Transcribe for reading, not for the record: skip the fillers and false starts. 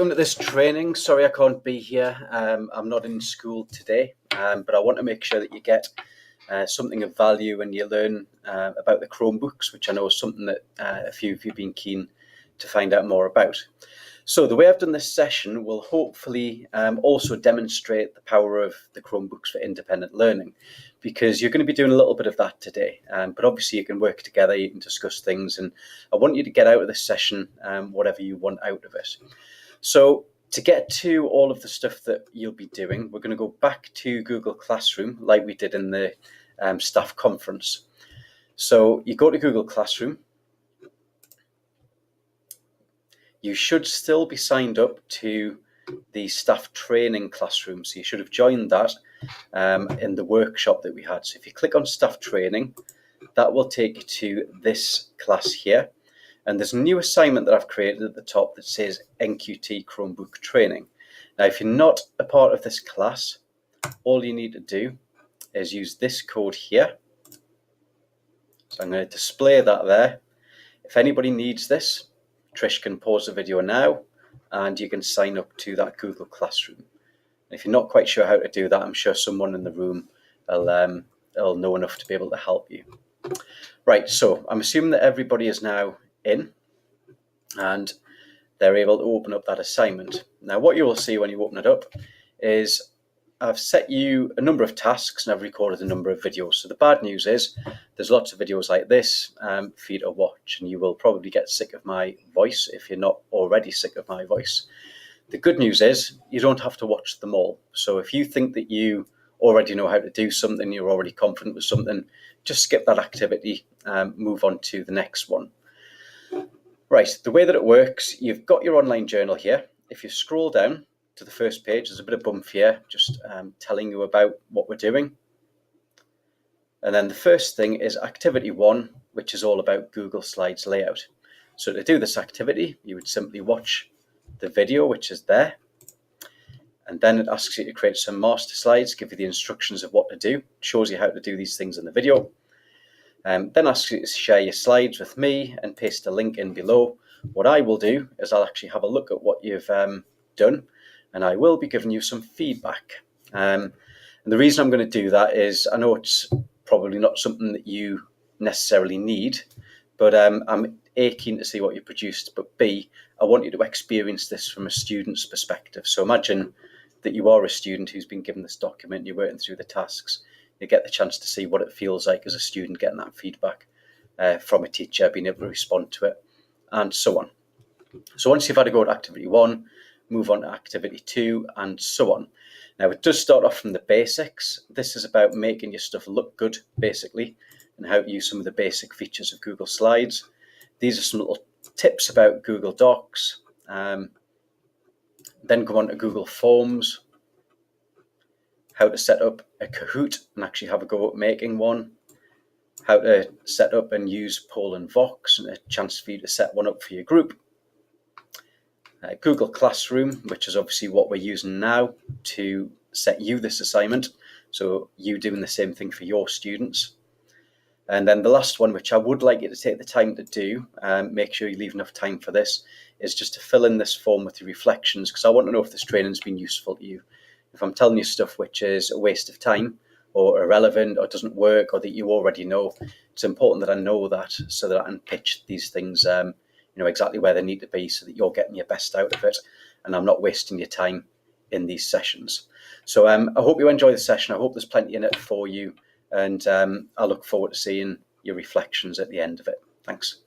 welcome to this training. Sorry I can't be here. I'm not in school today, but I want to make sure that you get something of value and you learn about the Chromebooks, which I know is something that a few of you have been keen to find out more about. So the way I've done this session will hopefully also demonstrate the power of the Chromebooks for independent learning, because you're going to be doing a little bit of that today. But obviously you can work together, you can discuss things, and I want you to get out of this session whatever you want out of it. So to get to all of the stuff that you'll be doing, we're going to go back to Google Classroom like we did in the staff conference. So you go to Google Classroom. You should still be signed up to the staff training classroom. So you should have joined that in the workshop that we had. So if you click on staff training, that will take you to this class here. And there's a new assignment that I've created at the top that says NQT Chromebook Training. Now, if you're not a part of this class, all you need to do is use this code here. So I'm going to display that there. If anybody needs this, Trish can pause the video now and you can sign up to that Google Classroom. And if you're not quite sure how to do that, I'm sure someone in the room will know enough to be able to help you. Right, so I'm assuming that everybody is now in and they're able to open up that assignment. Now, what you will see when you open it up is I've set you a number of tasks and I've recorded a number of videos. So the bad news is there's lots of videos like this for you to watch, and you will probably get sick of my voice if you're not already sick of my voice. The good news is you don't have to watch them all. So if you think that you already know how to do something, you're already confident with something, just skip that activity and move on to the next one. Right, the way that it works, you've got your online journal here. If you scroll down to the first page, there's a bit of bump here, just telling you about what we're doing. And then the first thing is activity 1, which is all about Google Slides layout. So to do this activity, you would simply watch the video, which is there. And then it asks you to create some master slides, give you the instructions of what to do, shows you how to do these things in the video. Then asks you to share your slides with me and paste a link in below. What I will do is I'll actually have a look at what you've done, and I will be giving you some feedback. And the reason I'm going to do that is I know it's probably not something that you necessarily need, but I'm A, keen to see what you produced, but B, I want you to experience this from a student's perspective. So imagine that you are a student who's been given this document, you're working through the tasks, you get the chance to see what it feels like as a student getting that feedback from a teacher, being able to respond to it, and so on. So once you've had a go at activity 1, move on to activity 2, and so on. Now, it does start off from the basics. This is about making your stuff look good, basically, and how to use some of the basic features of Google Slides. These are some little tips about Google Docs. Then go on to Google Forms, how to set up a Kahoot and actually have a go at making one, how to set up and use Poll and Vox, and a chance for you to set one up for your group. Google Classroom, which is obviously what we're using now to set you this assignment, so you doing the same thing for your students. And then the last one, which I would like you to take the time to do, make sure you leave enough time for this, is just to fill in this form with your reflections, because I want to know if this training's been useful to you. If I'm telling you stuff which is a waste of time or irrelevant or doesn't work or that you already know, it's important that I know that so that I can pitch these things exactly where they need to be so that you're getting your best out of it and I'm not wasting your time in these sessions. So I hope you enjoy the session. I hope there's plenty in it for you, and I look forward to seeing your reflections at the end of it. Thanks.